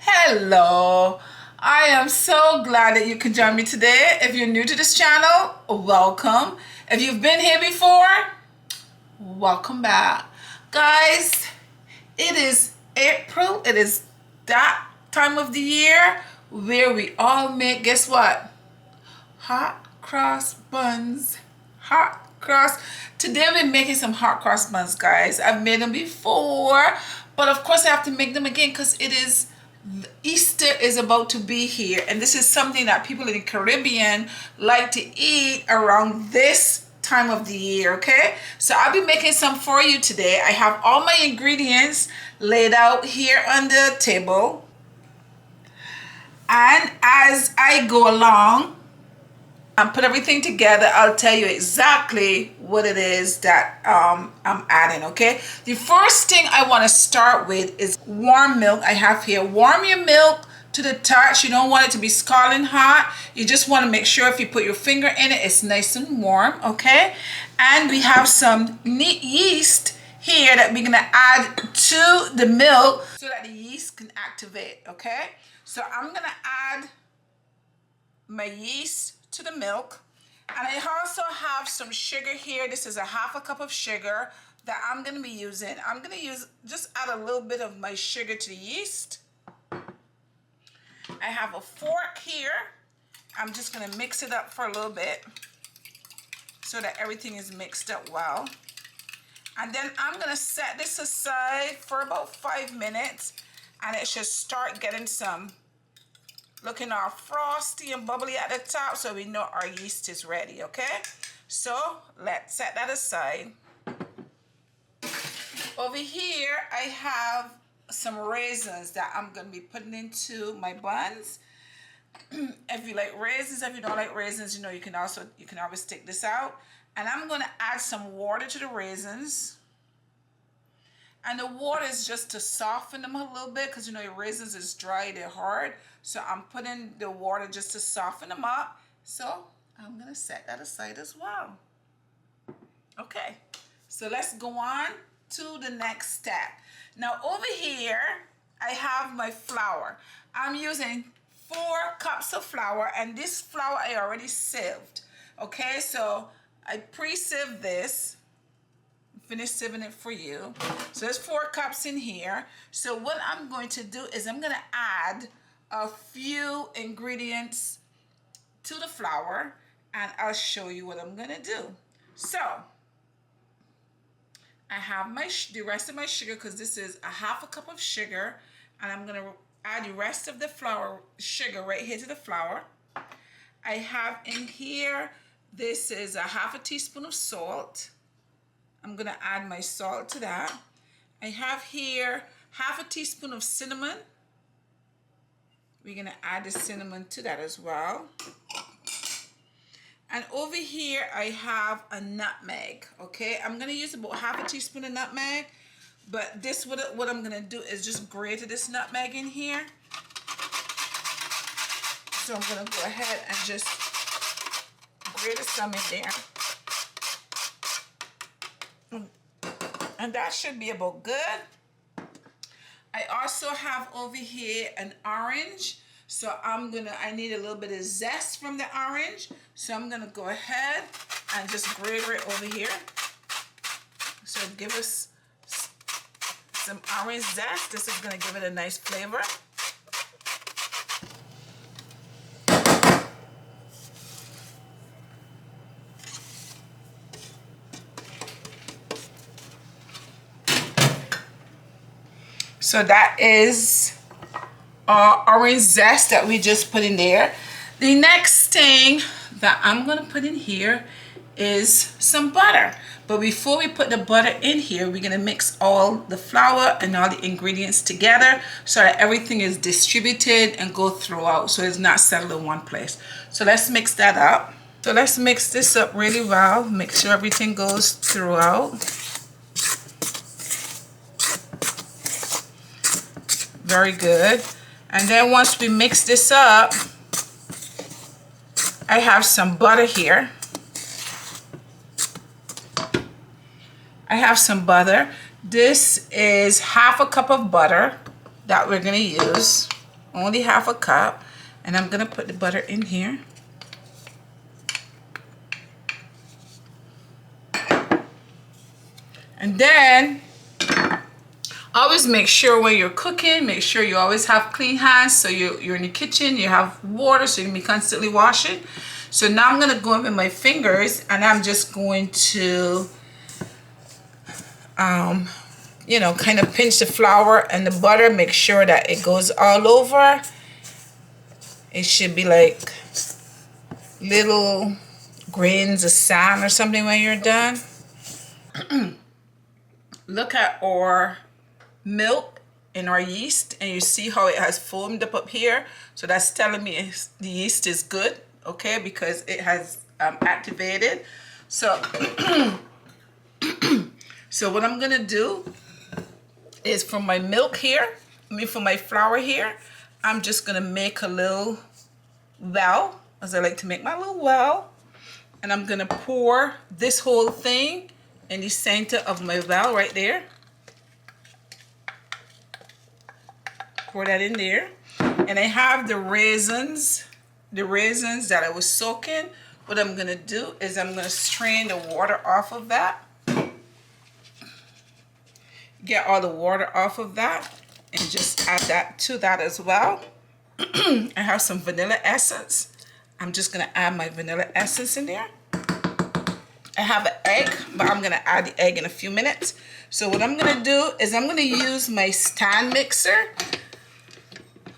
Hello, I am so glad that you can join me today. If you're new to this channel, welcome. If you've been here before, welcome back. Guys, it is April. It is that time of the year where we all make, guess what? Hot cross buns. Hot cross. Today we're making some hot cross buns, guys. I've made them before, but of course I have to make them again because it is Easter is about to be here, and this is something that people in the Caribbean like to eat around this time of the year. Okay, so I'll be making some for you today. I have all my ingredients laid out here on the table, and as I go along and put everything together, I'll tell you exactly what it is that I'm adding. Okay, the first thing I want to start with is warm milk. I have here warm your milk to the touch. You don't want it to be scalding hot. You just want to make sure if you put your finger in it, it's nice and warm. Okay, and we have some yeast here that we're gonna add to the milk so that the yeast can activate. Okay, so I'm gonna add my yeast to the milk, and I also have some sugar here. This is a half a cup of sugar that I'm going to be using. I'm going to just add a little bit of my sugar to the yeast. I have a fork here. I'm just going to mix it up for a little bit so that everything is mixed up well, and then I'm going to set this aside for about 5 minutes, and it should start getting some looking all frosty and bubbly at the top, so we know our yeast is ready. Okay, so let's set that aside. Over here I have some raisins that I'm going to be putting into my buns. If you like raisins, if you don't like raisins, you know, you can always take this out, and I'm going to add some water to the raisins. And the water is just to soften them a little bit, because you know your raisins is dry, they're hard. So I'm putting the water just to soften them up. So I'm gonna set that aside as well. Okay, so let's go on to the next step. Now over here, I have my flour. I'm using 4 cups of flour, and this flour I already sieved. Okay, so I pre-sieved this. Finished sieving it for you. So there's 4 cups in here. So what I'm going to do is I'm going to add a few ingredients to the flour, and I'll show you what I'm going to do. So I have the rest of my sugar, because this is a half a cup of sugar, and I'm going to add the rest of the flour sugar right here to the flour. I have in here, this is a half a teaspoon of salt. I'm gonna add my salt to that. I have here half a teaspoon of cinnamon. We're gonna add the cinnamon to that as well. And over here I have a nutmeg. Okay, I'm gonna use about half a teaspoon of nutmeg, but this what I'm gonna do is just grate this nutmeg in here. So I'm gonna go ahead and just grate some in there. And that should be about good. I also have over here an orange. So I need a little bit of zest from the orange. So I'm gonna go ahead and just grate it over here. So give us some orange zest. This is gonna give it a nice flavor. So that is orange zest that we just put in there. The next thing that I'm gonna put in here is some butter. But before we put the butter in here, we're gonna mix all the flour and all the ingredients together so that everything is distributed and go throughout, so it's not settled in one place. So let's mix that up. So let's mix this up really well. Make sure everything goes throughout. Very good. And then once we mix this up, I have some butter here. I have some butter. This is half a cup of butter that we're gonna use. only half a cup. And I'm gonna put the butter in here. And then always make sure when you're cooking, make sure you always have clean hands. So you're in the kitchen, you have water, so you can be constantly washing. So now I'm gonna go in with my fingers and I'm just going to, you know, kind of pinch the flour and the butter, make sure that it goes all over. It should be like little grains of sand or something when you're done. Look at our milk in our yeast and you see how it has foamed up here. So that's telling me the yeast is good, okay, because it has activated. So so what I'm gonna do is from my milk here, from my flour here, I'm just gonna make a little well, as I like to make my little well, and I'm gonna pour this whole thing in the center of my well right there. Pour that in there. And I have the raisins that I was soaking. What I'm gonna do is I'm gonna strain the water off of that. Get all the water off of that and just add that to that as well. I have some vanilla essence. I'm just gonna add my vanilla essence in there. I have an egg, but I'm gonna add the egg in a few minutes. So what I'm gonna do is I'm gonna use my stand mixer.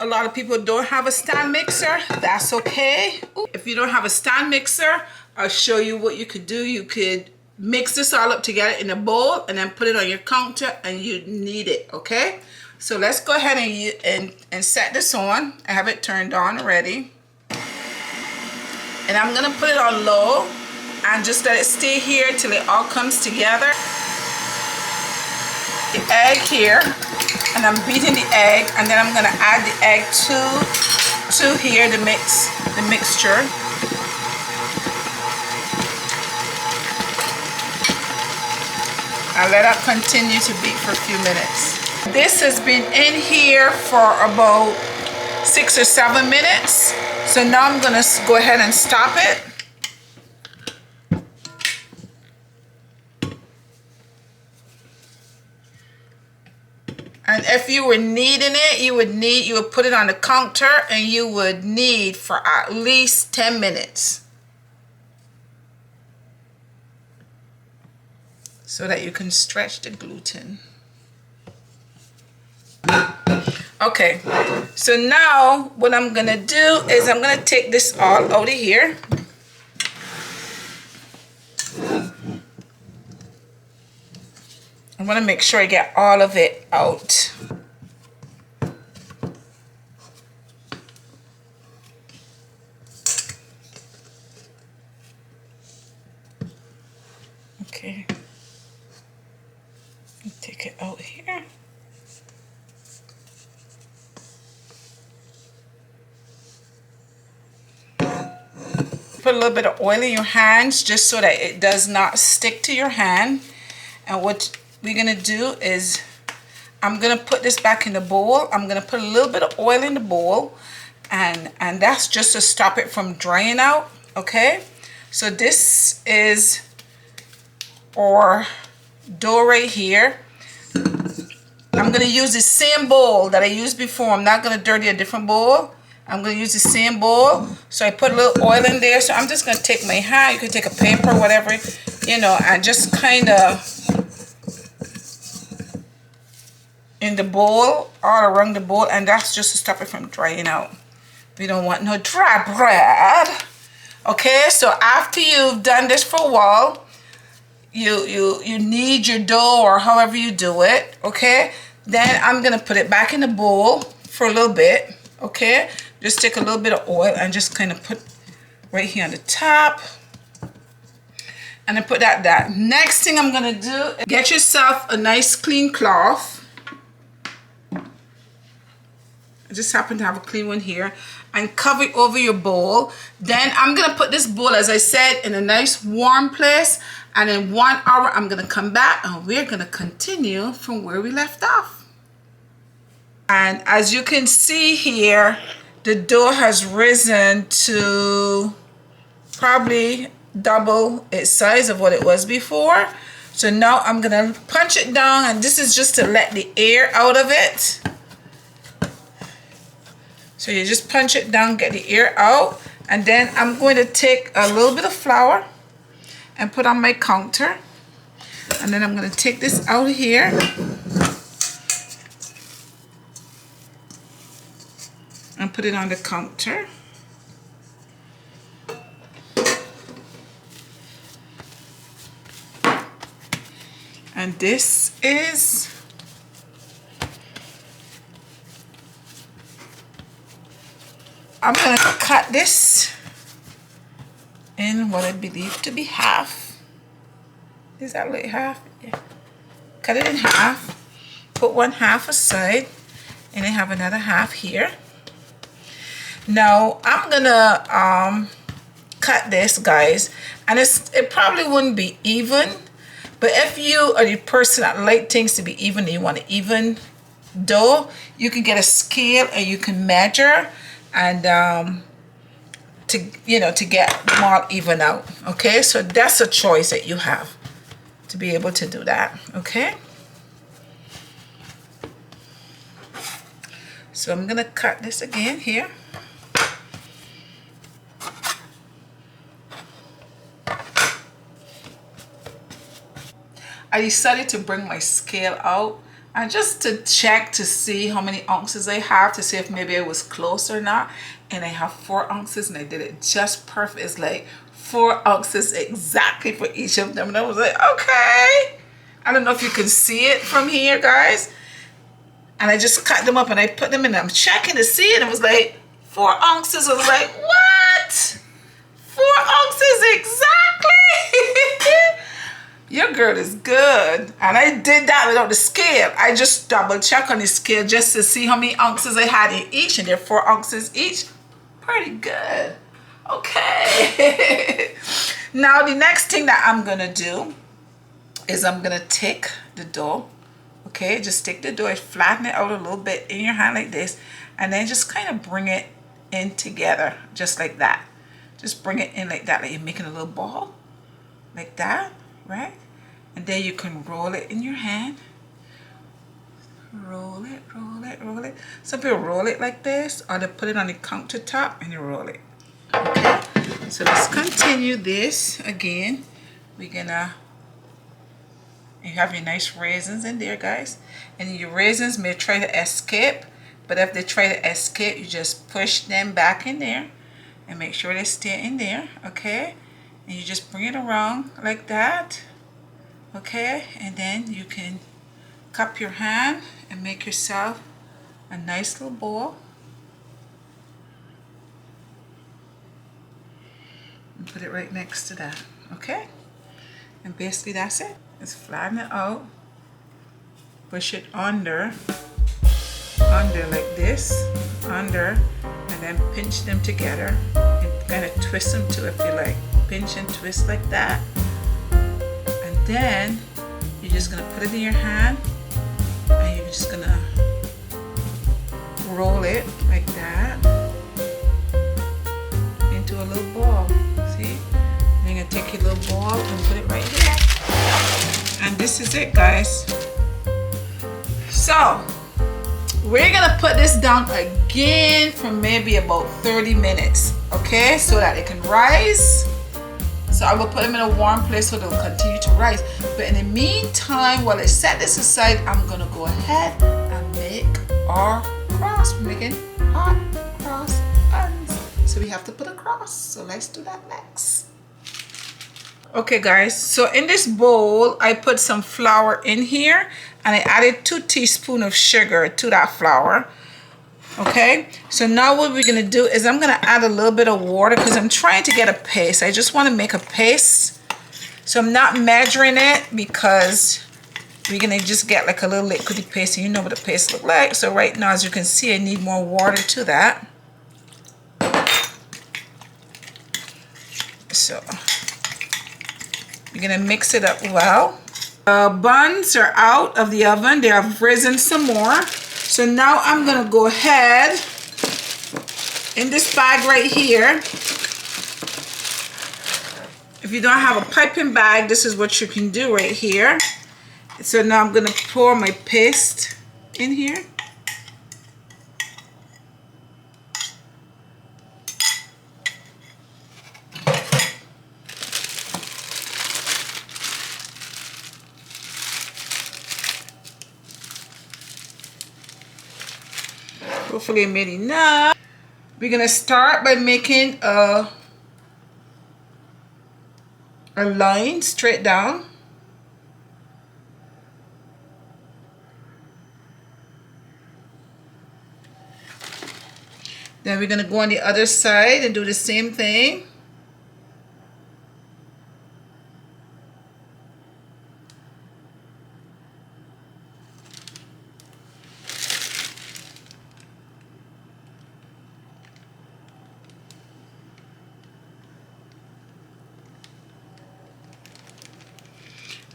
A lot of people don't have a stand mixer. That's okay. If you don't have a stand mixer, I'll show you what you could do. You could mix this all up together in a bowl and then put it on your counter and you knead it, okay? So let's go ahead and set this on. I have it turned on already. And I'm gonna put it on low and just let it stay here till it all comes together. The egg here, and I'm beating the egg, and then I'm gonna add the egg to here, the mixture. I'll let that continue to beat for a few minutes. This has been in here for about 6 or 7 minutes. So now I'm gonna go ahead and stop it. And if you were kneading it, you would put it on the counter and you would knead for at least 10 minutes. So that you can stretch the gluten. Okay, so now what I'm gonna do is I'm gonna take this all out of here. I'm gonna make sure I get all of it out. Okay, take it out here. Put a little bit of oil in your hands just so that it does not stick to your hand. And what we're gonna do is I'm gonna put this back in the bowl. I'm gonna put a little bit of oil in the bowl, and that's just to stop it from drying out. Okay, so this is our dough right here. I'm gonna use the same bowl that I used before. I'm not gonna dirty a different bowl. I'm gonna use the same bowl. So I put a little oil in there. So I'm just gonna take my hand, you can take a paper, whatever, you know, and just kind of in the bowl, all around the bowl, and that's just to stop it from drying out. We don't want no dry bread. Okay, so after you've done this for a while, you knead your dough or however you do it, okay? Then I'm gonna put it back in the bowl for a little bit, okay? Just take a little bit of oil and just kind of put right here on the top. And I put that down. Next thing I'm gonna do is get yourself a nice clean cloth. I just happen to have a clean one here, and cover it over your bowl. Then I'm gonna put this bowl, as I said, in a nice warm place, and in 1 hour I'm gonna come back and we're gonna continue from where we left off. And as you can see here, the dough has risen to probably double its size of what it was before. So now I'm gonna punch it down, and this is just to let the air out of it. So you just punch it down, get the air out, and then I'm going to take a little bit of flour and put on my counter. And then I'm going to take this out here. And put it on the counter. And this is I'm going to cut this in what I believe to be half. Is that like half? Yeah. Cut it in half. Put one half aside. And I have another half here. Now I'm going to cut this, guys. And it probably wouldn't be even. But if you are the person that like things to be even and you want an even dough, you can get a scale and you can measure. And to get them all even out. Okay, so that's a choice that you have to be able to do that. Okay, so I'm gonna cut this again here. I decided to bring my scale out and just to check to see how many ounces I have, to see if maybe I was close or not. And I have 4 ounces, and I did it just perfect. It's like 4 ounces exactly for each of them. And I was like, okay. I don't know if you can see it from here, guys. And I just cut them up and I put them in. I'm checking to see it. And it was like 4 ounces. I was like, what? 4 ounces exactly? Your girl is good. And I did that without the scale. I just double check on the scale just to see how many ounces I had in each, and they're 4 ounces each. Pretty good. Okay. Now the next thing that I'm gonna do is I'm gonna take the dough. Okay, just take the dough, flatten it out a little bit in your hand like this, and then just kind of bring it in together, just like that. Just bring it in like that, like you're making a little ball, like that. Right? And then you can roll it in your hand. Roll it, roll it, roll it. Some people roll it like this, or they put it on the countertop and you roll it. Okay? So let's continue this again. We're gonna, you have your nice raisins in there, guys. And your raisins may try to escape, but if they try to escape, you just push them back in there and make sure they stay in there. Okay? And you just bring it around like that. Okay, and then you can cup your hand and make yourself a nice little bowl. And put it right next to that. Okay, and basically that's it. Just flatten it out, push it under like this, under, and then pinch them together and kind of twist them too if you like. Pinch and twist like that, and then you're just gonna put it in your hand and you're just gonna roll it like that into a little ball. See? And you're gonna take your little ball and put it right here, and this is it, guys. So we're gonna put this down again for maybe about 30 minutes, okay, so that it can rise. So I will put them in a warm place so they'll continue to rise. But in the meantime, while I set this aside, I'm gonna go ahead and make our cross. We're making hot cross buns. So we have to put a cross. So let's do that next. Okay, guys, so in this bowl, I put some flour in here and I added 2 teaspoons of sugar to that flour. Okay, so now what we're gonna do is I'm gonna add a little bit of water because I'm trying to get a paste. I just want to make a paste, so I'm not measuring it because we're gonna just get like a little liquidy paste, and you know what a paste look like. So right now, as you can see, I need more water to that. So you're gonna mix it up well. The buns are out of the oven. They have risen some more. So now I'm gonna go ahead in this bag right here. If you don't have a piping bag, this is what you can do right here. So now I'm gonna pour my paste in here. Hopefully I made enough. We're gonna start by making a line straight down. Then we're gonna go on the other side and do the same thing.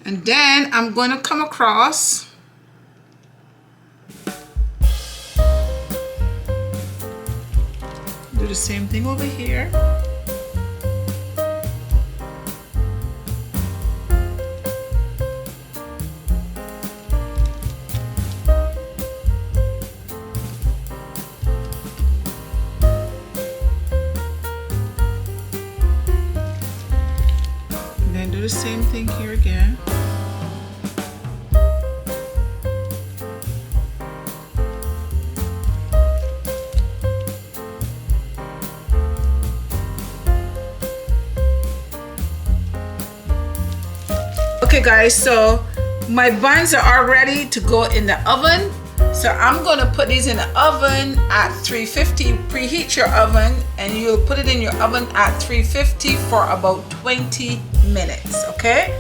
And then I'm going to come across do the same thing over here. And then do the same thing here again. Okay guys, so my buns are all ready to go in the oven. So I'm gonna put these in the oven at 350. Preheat your oven and you'll put it in your oven at 350 for about 20 minutes, okay?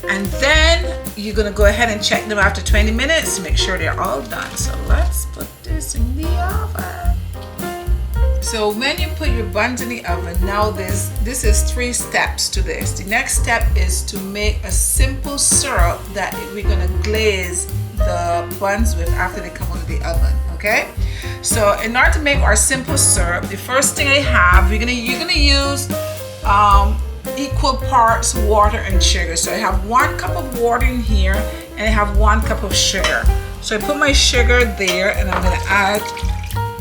And then you're gonna go ahead and check them after 20 minutes to make sure they're all done. So let's put this in the oven. So when you put your buns in the oven, now this is 3 steps to this. The next step is to make a simple syrup that we're gonna glaze the buns with after they come out of the oven, okay? So in order to make our simple syrup, the first thing I have, you're gonna use equal parts water and sugar. So I have 1 cup of water in here and I have 1 cup of sugar. So I put my sugar there and I'm gonna add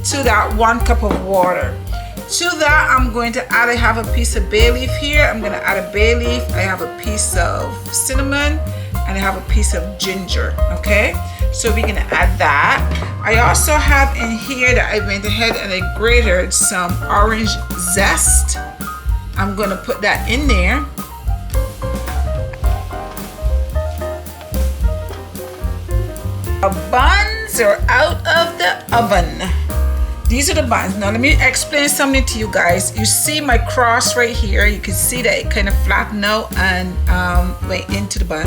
to that 1 cup of water. To that I'm going to add, I have a piece of bay leaf here. I'm going to add a bay leaf. I have a piece of cinnamon and I have a piece of ginger, okay? So we're going to add that. I also have in here that I went ahead and I grated some orange zest. I'm going to put that in there. Our buns are out of the oven. These are the buns. Now let me explain something to you guys. You see my cross right here. You can see that it kind of flattened out and went into the bun.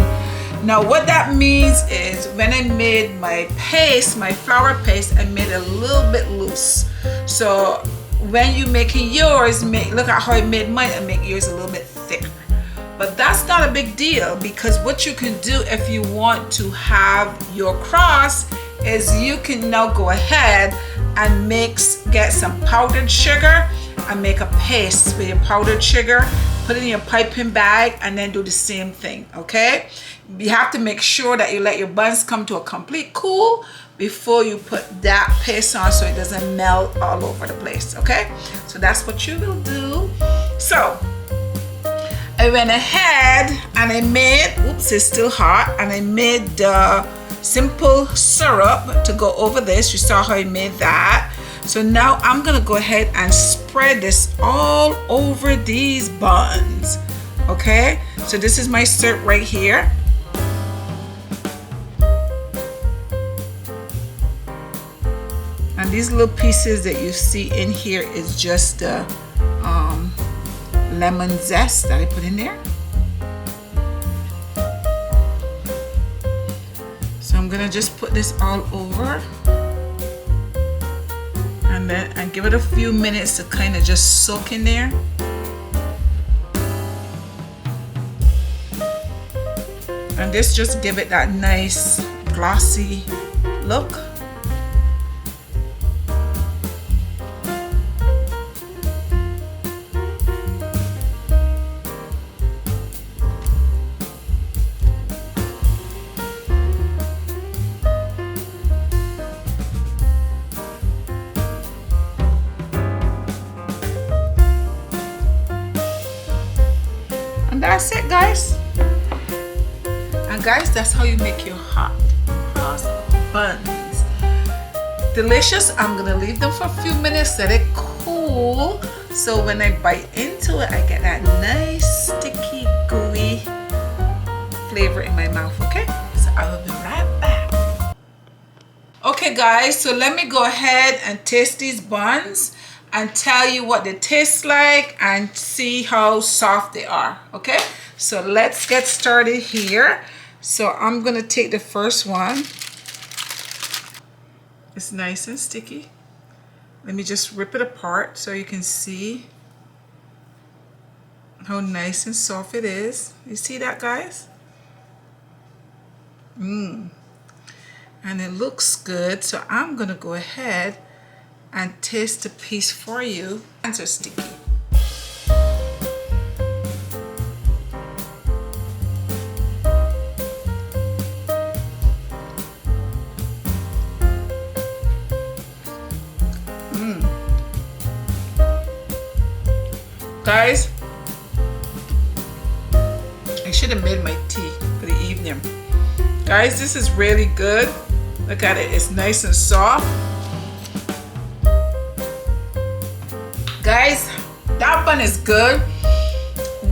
Now what that means is when I made my paste, my flour paste, I made it a little bit loose. So when you're making yours, look at how I made mine and make yours a little bit thicker. But that's not a big deal because what you can do if you want to have your cross is you can now go ahead and get some powdered sugar and make a paste with your powdered sugar, put it in your piping bag and then do the same thing, okay? You have to make sure that you let your buns come to a complete cool before you put that paste on so it doesn't melt all over the place, okay? So that's what you will do. So I went ahead and I made, oops, it's still hot, and I made the simple syrup to go over this. You saw how I made that. So now I'm gonna go ahead and spread this all over these buns, okay? So this is my syrup right here. And these little pieces that you see in here is just the lemon zest that I put in there. So I'm gonna just put this all over and then I give it a few minutes to kind of just soak in there. And this just give it that nice glossy look. that's it, guys. And guys, that's how you make your hot cross buns. Delicious. I'm gonna leave them for a few minutes, let it cool, so when I bite into it I get that nice sticky gooey flavor in my mouth. Okay, so I will be right back. Okay guys, so let me go ahead and taste these buns and tell you what they taste like and see how soft they are. Okay, so let's get started here. So I'm gonna take the first one. It's nice and sticky. Let me just rip it apart so you can see how nice and soft it is. You see that, guys? And it looks good, so I'm gonna go ahead and taste the piece for you. Hands are sticky. Guys, I should have made my tea for the evening. Guys, this is really good. Look at it, it's nice and soft. Guys, that bun is good.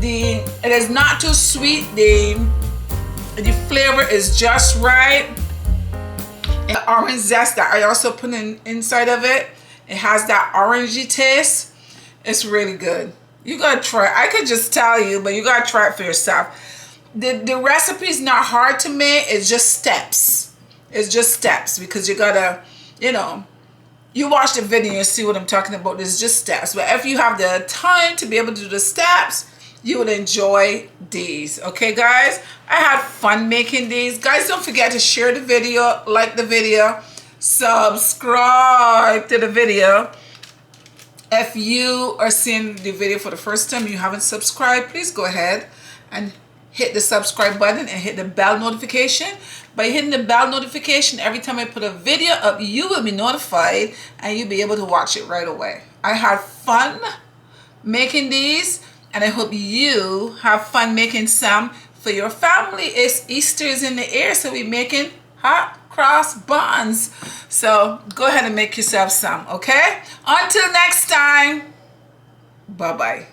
It is not too sweet. The flavor is just right. And the orange zest that I also put inside of it, it has that orangey taste. It's really good. You gotta try it. I could just tell you, but you gotta try it for yourself. The recipe is not hard to make. It's just steps. It's just steps, because you gotta, you know, you watch the video and see what I'm talking about. It's just steps. But if you have the time to be able to do the steps, you will enjoy these. Okay, guys? I had fun making these. Guys, don't forget to share the video, like the video, subscribe to the video. If you are seeing the video for the first time, you haven't subscribed, please go ahead and hit the subscribe button and hit the bell notification. By hitting the bell notification, every time I put a video up, you will be notified and you'll be able to watch it right away. I had fun making these, and I hope you have fun making some for your family. It's Easter is in the air, so we're making hot cross buns. So go ahead and make yourself some, okay? Until next time, bye-bye.